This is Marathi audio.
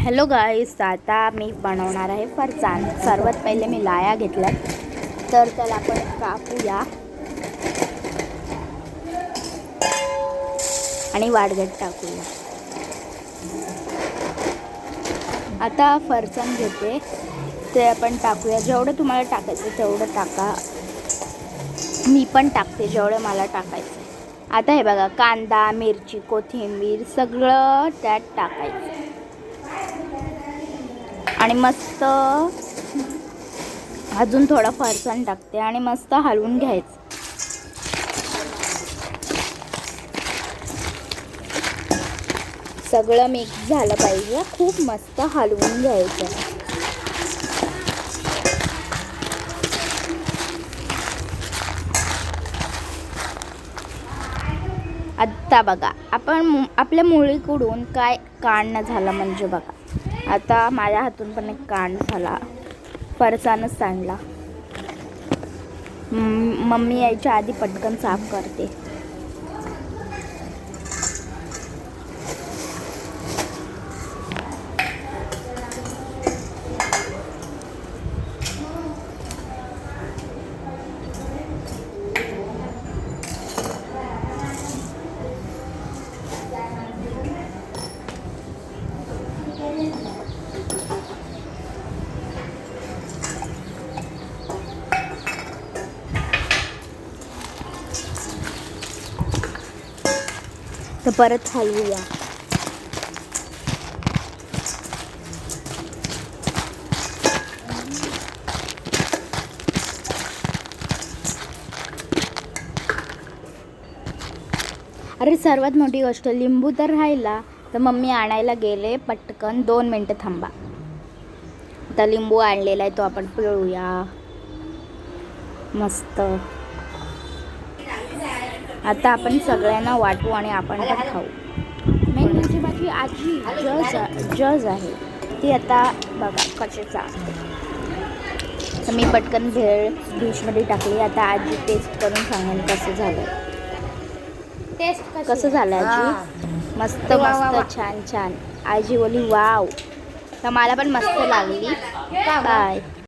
हॅलो गाईस, आता मी बनवणार आहे फरसाण। सर्वात पहिले मी लाया घेतल्यात, तर त्याला आपण कापूया आणि वाडगट टाकूया। आता फरसाण घेते ते आपण टाकूया। जेवढं तुम्हाला टाकायचं तेवढं टाका, मी पण टाकते जेवढं मला टाकायचं। आता हे बघा, कांदा, मिरची, कोथिंबीर सगळं त्यात टाकायचं आणि मस्त अजून थोडा फरसाण टाकते आणि मस्त हलवून घ्यायचं। सगळं मिक्स झालं पाहिजे, खूप मस्त हलवून घ्यायचं। आता बघा, आपण आपल्या मुळीकडून काय काढणं झालं म्हणजे बघा, आता माझ्या हातून पण एक कांड झाला, फरसाणच सांडला। मम्मी यायच्या आधी पटकन साफ करते। तर परत हलवूया। अरे सर्वात मोठी गोष्ट, लिंबू तर राहिला, तर मम्मी आणायला गेले पटकन, 2 मिनटं थांबा। आता लिंबू आणलेला आहे, तो आपण पिळूया मस्त। आता आपण सगळ्यांना वाटू आणि आपण पण खाऊ। मेन म्हणजे माझी आजी जज आहे, ती आता बघा कसे चालते। तर मी पटकन भेळ डिशमध्ये टाकली। आता आजी टेस्ट करून सांगेन कसं झालं। टेस्ट कसं झालं आजी? मस्त मस्त, छान छान। आजी बोली वाव, तर मला पण मस्त लागली। बाय।